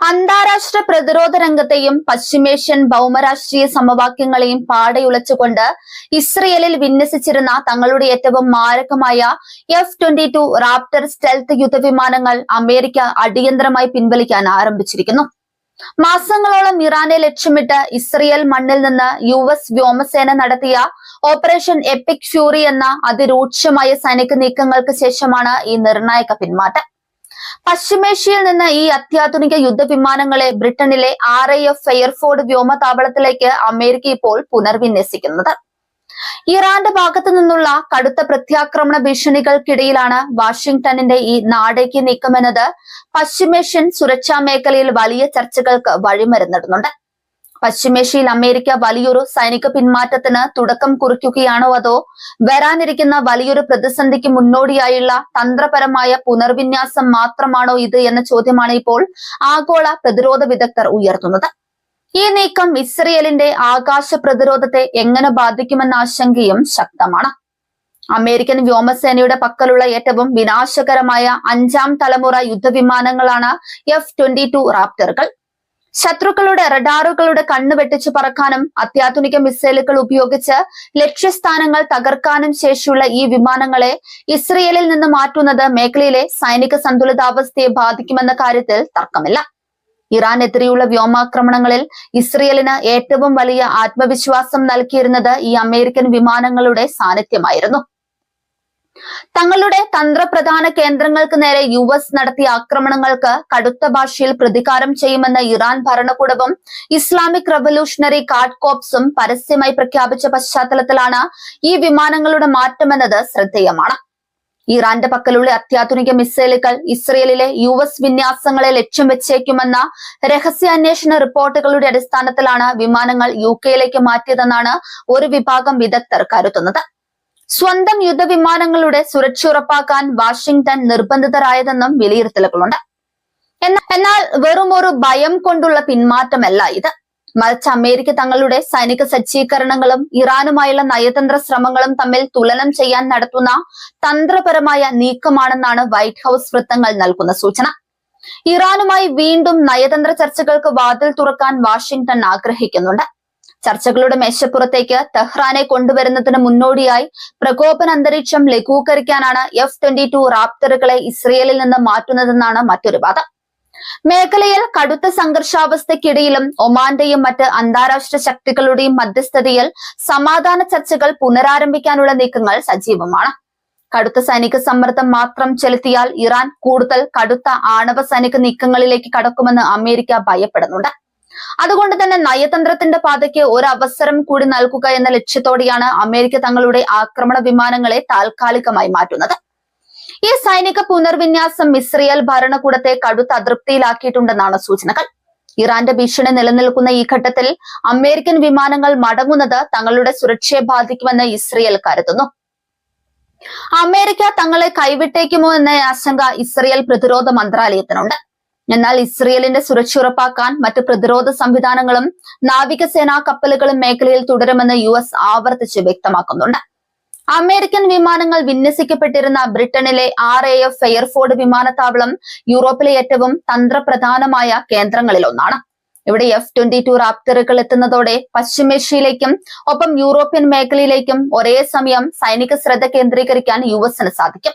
അന്താരാഷ്ട്ര പ്രതിരോധ രംഗത്തെയും പശ്ചിമേഷ്യൻ ഭൗമരാഷ്ട്രീയ സമവാക്യങ്ങളെയും പാടയുളച്ചുകൊണ്ട് ഇസ്രയേലിൽ വിന്യസിച്ചിരുന്ന തങ്ങളുടെ ഏറ്റവും മാരകമായ F-22 റാപ്റ്റർ സ്റ്റെൽത്ത് യുദ്ധവിമാനങ്ങൾ അമേരിക്ക അടിയന്തരമായി പിൻവലിക്കാൻ ആരംഭിച്ചിരിക്കുന്നു. മാസങ്ങളോളം ഇറാനെ ലക്ഷ്യമിട്ട് ഇസ്രയേൽ മണ്ണിൽ നിന്ന് US വ്യോമസേന നടത്തിയ ഓപ്പറേഷൻ എപ്പിക് ഫ്യൂറി എന്ന അതിരൂക്ഷമായ സൈനിക നീക്കങ്ങൾക്ക് ശേഷമാണ് ഈ നിർണായക പിന്മാറ്റം. പശ്ചിമേഷ്യയിൽ നിന്ന് ഈ അത്യാധുനിക യുദ്ധവിമാനങ്ങളെ ബ്രിട്ടനിലെ RAF ഫെയർഫോർഡ് വ്യോമതാവളത്തിലേക്ക് അമേരിക്ക ഇപ്പോൾ പുനർവിന്യസിക്കുന്നത്. ഇറാന്റെ ഭാഗത്തു നിന്നുള്ള കടുത്ത പ്രത്യാക്രമണ ഭീഷണികൾക്കിടയിലാണ് വാഷിംഗ്ടണിന്റെ ഈ നാടകീയ നീക്കമെന്നത് പശ്ചിമേഷ്യൻ സുരക്ഷാ മേഖലയിൽ വലിയ ചർച്ചകൾക്ക് വഴിമരുന്നിടുന്നുണ്ട്. പശ്ചിമേഷ്യയിൽ അമേരിക്ക വലിയൊരു സൈനിക പിന്മാറ്റത്തിന് തുടക്കം കുറിക്കുകയാണോ അതോ വരാനിരിക്കുന്ന വലിയൊരു പ്രതിസന്ധിക്ക് മുന്നോടിയായുള്ള തന്ത്രപരമായ പുനർവിന്യാസം മാത്രമാണോ ഇത് എന്ന ചോദ്യമാണ് ഇപ്പോൾ ആഗോള പ്രതിരോധ വിദഗ്ധർ ഉയർത്തുന്നത്. ഈ നീക്കം ഇസ്രയേലിന്റെ ആകാശ പ്രതിരോധത്തെ എങ്ങനെ ബാധിക്കുമെന്ന ആശങ്കയും ശക്തമാണ്. അമേരിക്കൻ വ്യോമസേനയുടെ പക്കലുള്ള ഏറ്റവും വിനാശകരമായ 5ാം തലമുറ യുദ്ധവിമാനങ്ങളാണ് F-22 റാപ്റ്ററുകൾ. ശത്രുക്കളുടെ റഡാറുകളുടെ കണ്ണ് വെട്ടിച്ചു പറക്കാനും അത്യാധുനിക മിസൈലുകൾ ഉപയോഗിച്ച് ലക്ഷ്യസ്ഥാനങ്ങൾ തകർക്കാനും ശേഷിയുള്ള ഈ വിമാനങ്ങളെ ഇസ്രയേലിൽ നിന്ന് മാറ്റുന്നത് മേഖലയിലെ സൈനിക സന്തുലിതാവസ്ഥയെ ബാധിക്കുമെന്ന കാര്യത്തിൽ തർക്കമില്ല. ഇറാനെതിരെയുള്ള വ്യോമാക്രമണങ്ങളിൽ ഇസ്രയേലിന് ഏറ്റവും വലിയ ആത്മവിശ്വാസം നൽകിയിരുന്നത് ഈ അമേരിക്കൻ വിമാനങ്ങളുടെ സാന്നിധ്യമായിരുന്നു. തങ്ങളുടെ തന്ത്രപ്രധാന കേന്ദ്രങ്ങൾക്ക് നേരെ US നടത്തിയ ആക്രമണങ്ങൾക്ക് കടുത്ത ഭാഷയിൽ പ്രതികാരം ചെയ്യുമെന്ന് ഇറാൻ ഭരണകൂടവും ഇസ്ലാമിക് റവല്യൂഷണറി ഗാർഡ് കോർപ്സും പരസ്യമായി പ്രഖ്യാപിച്ച പശ്ചാത്തലത്തിലാണ് ഈ വിമാനങ്ങളുടെ മാറ്റമെന്നത് ശ്രദ്ധേയമാണ്. ഇറാന്റെ പക്കലുള്ള അത്യാധുനിക മിസൈലുകൾ ഇസ്രയേലിലെ US വിന്യാസങ്ങളെ ലക്ഷ്യം വെച്ചേക്കുമെന്ന രഹസ്യാന്വേഷണ റിപ്പോർട്ടുകളുടെ അടിസ്ഥാനത്തിലാണ് വിമാനങ്ങൾ UK മാറ്റിയതെന്നാണ് ഒരു വിഭാഗം വിദഗ്ധർ കരുതുന്നത്. സ്വന്തം യുദ്ധവിമാനങ്ങളുടെ സുരക്ഷ ഉറപ്പാക്കാൻ വാഷിംഗ്ടൺ നിർബന്ധിതരായതെന്നും വിലയിരുത്തലുകളുണ്ട്. എന്നാൽ വെറും ഒരു ഭയം കൊണ്ടുള്ള പിന്മാറ്റമല്ല ഇത്. മറിച്ച് അമേരിക്ക തങ്ങളുടെ സൈനിക സജ്ജീകരണങ്ങളും ഇറാനുമായുള്ള നയതന്ത്ര ശ്രമങ്ങളും തമ്മിൽ തുലനം ചെയ്യാൻ നടത്തുന്ന തന്ത്രപരമായ നീക്കമാണെന്നാണ് വൈറ്റ് ഹൌസ് വൃത്തങ്ങൾ നൽകുന്ന സൂചന. ഇറാനുമായി വീണ്ടും നയതന്ത്ര ചർച്ചകൾക്ക് വാതിൽ തുറക്കാൻ വാഷിംഗ്ടൺ ആഗ്രഹിക്കുന്നുണ്ട്. ചർച്ചകളുടെ മേശപ്പുറത്തേക്ക് തെഹ്റാനെ കൊണ്ടുവരുന്നതിന് മുന്നോടിയായി പ്രകോപന അന്തരീക്ഷം ലഘൂകരിക്കാനാണ് F-22 റാപ്റ്ററുകളെ ഇസ്രയേലിൽ നിന്ന് മാറ്റുന്നതെന്നാണ് മറ്റൊരു വാദം. മേഖലയിൽ കടുത്ത സംഘർഷാവസ്ഥയ്ക്കിടയിലും ഒമാന്റെയും മറ്റ് അന്താരാഷ്ട്ര ശക്തികളുടെയും മധ്യസ്ഥതയിൽ സമാധാന ചർച്ചകൾ പുനരാരംഭിക്കാനുള്ള നീക്കങ്ങൾ സജീവമാണ്. കടുത്ത സൈനിക സമ്മർദ്ദം മാത്രം ചെലുത്തിയാൽ ഇറാൻ കൂടുതൽ കടുത്ത ആണവ സൈനിക നീക്കങ്ങളിലേക്ക് കടക്കുമെന്ന് അമേരിക്ക ഭയപ്പെടുന്നുണ്ട്. അതുകൊണ്ട് തന്നെ നയതന്ത്രത്തിന്റെ പാതയ്ക്ക് ഒരു അവസരം കൂടി നൽകുക എന്ന ലക്ഷ്യത്തോടെയാണ് അമേരിക്ക തങ്ങളുടെ ആക്രമണ വിമാനങ്ങളെ താൽക്കാലികമായി മാറ്റുന്നത്. ഈ സൈനിക പുനർവിന്യാസം ഇസ്രയേൽ ഭരണകൂടത്തെ കടുത്ത അതൃപ്തിയിലാക്കിയിട്ടുണ്ടെന്നാണ് സൂചനകൾ. ഇറാന്റെ ഭീഷണി നിലനിൽക്കുന്ന ഈ ഘട്ടത്തിൽ അമേരിക്കൻ വിമാനങ്ങൾ മടങ്ങുന്നത് തങ്ങളുടെ സുരക്ഷയെ ബാധിക്കുമെന്ന് ഇസ്രയേൽ കരുതുന്നു. അമേരിക്ക തങ്ങളെ കൈവിട്ടേക്കുമോ എന്ന ആശങ്ക ഇസ്രയേൽ പ്രതിരോധ മന്ത്രാലയത്തിനുണ്ട്. എന്നാൽ ഇസ്രയേലിന്റെ സുരക്ഷ ഉറപ്പാക്കാൻ മറ്റ് പ്രതിരോധ സംവിധാനങ്ങളും നാവികസേനാ കപ്പലുകളും മേഖലയിൽ തുടരുമെന്ന് US ആവർത്തിച്ച് വ്യക്തമാക്കുന്നുണ്ട്. അമേരിക്കൻ വിമാനങ്ങൾ വിന്യസിക്കപ്പെട്ടിരുന്ന ബ്രിട്ടനിലെ RAF ഫെയർഫോർഡ് വിമാനത്താവളം യൂറോപ്പിലെ ഏറ്റവും തന്ത്രപ്രധാനമായ കേന്ദ്രങ്ങളിലൊന്നാണ്. ഇവിടെ F-22 റാപ്റ്ററുകൾ എത്തുന്നതോടെ പശ്ചിമേഷ്യയിലേക്കും ഒപ്പം യൂറോപ്യൻ മേഖലയിലേക്കും ഒരേ സമയം സൈനിക ശ്രദ്ധ കേന്ദ്രീകരിക്കാൻ USന് സാധിക്കും.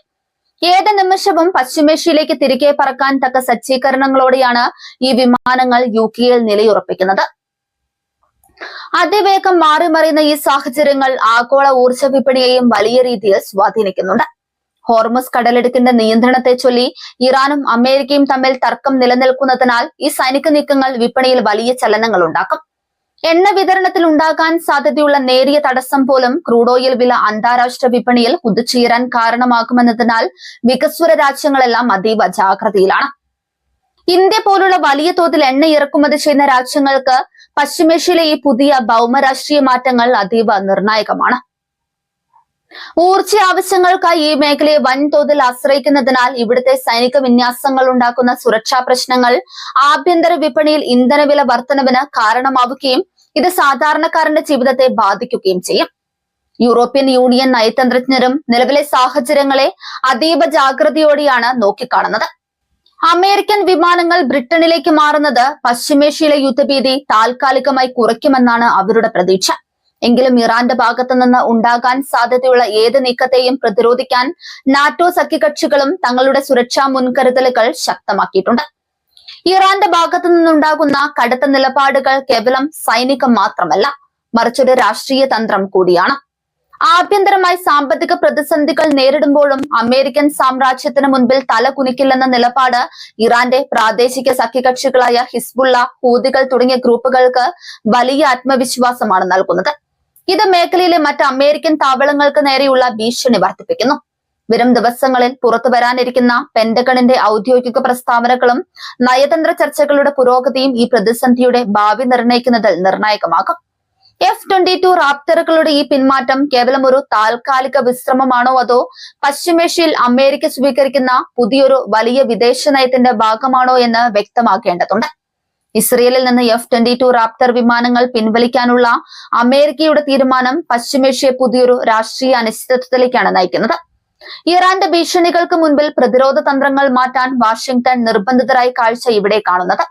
ഏത് നിമിഷവും പശ്ചിമേഷ്യയിലേക്ക് തിരികെ പറക്കാൻ തക്ക സജ്ജീകരണങ്ങളോടെയാണ് ഈ വിമാനങ്ങൾ UK നിലയുറപ്പിക്കുന്നത്. അതിവേഗം മാറിമറിയുന്ന ഈ സാഹചര്യങ്ങൾ ആഗോള ഊർജ വിപണിയെയും വലിയ രീതിയിൽ സ്വാധീനിക്കുന്നുണ്ട്. ഹോർമുസ് കടലിടുക്കിന്റെ നിയന്ത്രണത്തെ ചൊല്ലി ഇറാനും അമേരിക്കയും തമ്മിൽ തർക്കം നിലനിൽക്കുന്നതിനാൽ ഈ സൈനിക നീക്കങ്ങൾ വിപണിയിൽ വലിയ ചലനങ്ങൾ ഉണ്ടാക്കും. എണ്ണ വിതരണത്തിൽ ഉണ്ടാകാൻ സാധ്യതയുള്ള നേരിയ തടസ്സം പോലും ക്രൂഡ് ഓയിൽ വില അന്താരാഷ്ട്ര വിപണിയിൽ കുതിച്ചുയരാൻ കാരണമാകുമെന്നതിനാൽ വികസ്വര രാജ്യങ്ങളെല്ലാം അതീവ ജാഗ്രതയിലാണ്. ഇന്ത്യ പോലുള്ള വലിയ തോതിൽ എണ്ണ ഇറക്കുമതി ചെയ്യുന്ന രാജ്യങ്ങൾക്ക് പശ്ചിമേഷ്യയിലെ ഈ പുതിയ ഭൗമരാഷ്ട്രീയ മാറ്റങ്ങൾ അതീവ നിർണായകമാണ്. ഊർജ ആവശ്യങ്ങൾക്കായി ഈ മേഖലയെ വൻതോതിൽ ആശ്രയിക്കുന്നതിനാൽ ഇവിടുത്തെ സൈനിക വിന്യാസങ്ങൾ ഉണ്ടാക്കുന്ന സുരക്ഷാ പ്രശ്നങ്ങൾ ആഭ്യന്തര വിപണിയിൽ ഇന്ധനവില വർധനവിന് കാരണമാവുകയും ഇത് സാധാരണക്കാരന്റെ ജീവിതത്തെ ബാധിക്കുകയും ചെയ്യും. യൂറോപ്യൻ യൂണിയൻ നയതന്ത്രജ്ഞരും നിലവിലെ സാഹചര്യങ്ങളെ അതീവ ജാഗ്രതയോടെയാണ് നോക്കിക്കാണുന്നത്. അമേരിക്കൻ വിമാനങ്ങൾ ബ്രിട്ടനിലേക്ക് മാറുന്നത് പശ്ചിമേഷ്യയിലെ യുദ്ധഭീതി താൽക്കാലികമായി കുറയ്ക്കുമെന്നാണ് അവരുടെ പ്രതീക്ഷ. എങ്കിലും ഇറാന്റെ ഭാഗത്തു നിന്ന് ഉണ്ടാകാൻ സാധ്യതയുള്ള ഏത് നീക്കത്തെയും പ്രതിരോധിക്കാൻ നാറ്റോ സഖ്യകക്ഷികളും തങ്ങളുടെ സുരക്ഷാ മുൻകരുതലുകൾ ശക്തമാക്കിയിട്ടുണ്ട്. ഇറാന്റെ ഭാഗത്തു നിന്നുണ്ടാകുന്ന കടുത്ത നിലപാടുകൾ കേവലം സൈനികം മാത്രമല്ല, മറിച്ചൊരു രാഷ്ട്രീയ തന്ത്രം കൂടിയാണ്. ആഭ്യന്തരമായി സാമ്പത്തിക പ്രതിസന്ധികൾ നേരിടുമ്പോഴും അമേരിക്കൻ സാമ്രാജ്യത്തിന് മുൻപിൽ തല കുനിക്കില്ലെന്ന നിലപാട് ഇറാന്റെ പ്രാദേശിക സഖ്യകക്ഷികളായ ഹിസ്ബുള്ള, ഹൂതികൾ തുടങ്ങിയ ഗ്രൂപ്പുകൾക്ക് വലിയ ആത്മവിശ്വാസമാണ് നൽകുന്നത്. ഇത് മേഖലയിലെ മറ്റ് അമേരിക്കൻ താവളങ്ങൾക്ക് നേരെയുള്ള ഭീഷണി വർദ്ധിപ്പിക്കുന്നു. വരും ദിവസങ്ങളിൽ പുറത്തു വരാനിരിക്കുന്ന പെന്റഗണിന്റെ ഔദ്യോഗിക പ്രസ്താവനകളും നയതന്ത്ര ചർച്ചകളുടെ പുരോഗതിയും ഈ പ്രതിസന്ധിയുടെ ഭാവി നിർണ്ണയിക്കുന്നതിൽ നിർണായകമാകും. F-22 റാപ്റ്ററുകളുടെ ഈ പിന്മാറ്റം കേവലം ഒരു താൽക്കാലിക വിശ്രമമാണോ അതോ പശ്ചിമേഷ്യയിൽ അമേരിക്ക സ്വീകരിക്കുന്ന പുതിയൊരു വലിയ വിദേശ നയത്തിന്റെ ഭാഗമാണോ എന്ന് വ്യക്തമാക്കേണ്ടതുണ്ട്. ഇസ്രയേലിൽ നിന്ന് F-22 റാപ്റ്റർ വിമാനങ്ങൾ പിൻവലിക്കാനുള്ള അമേരിക്കയുടെ തീരുമാനം പശ്ചിമേഷ്യയെ പുതിയൊരു രാഷ്ട്രീയ അനിശ്ചിതത്വത്തിലേക്കാണ് നയിക്കുന്നത്. ഇറാന്റെ ഭീഷണികൾക്ക് മുൻപിൽ പ്രതിരോധ തന്ത്രങ്ങൾ മാറ്റാൻ വാഷിംഗ്ടൺ നിർബന്ധിതരായി കാഴ്ച ഇവിടെ കാണുന്നത്.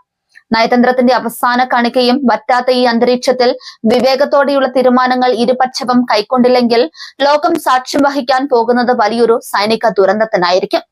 നയതന്ത്രത്തിന്റെ അവസാന കണികയും വറ്റാത്ത ഈ അന്തരീക്ഷത്തിൽ വിവേകത്തോടെയുള്ള തീരുമാനങ്ങൾ ഇരുപക്ഷവും കൈക്കൊണ്ടില്ലെങ്കിൽ ലോകം സാക്ഷ്യം വഹിക്കാൻ പോകുന്നത് വലിയൊരു സൈനിക ദുരന്തത്തിനായിരിക്കും.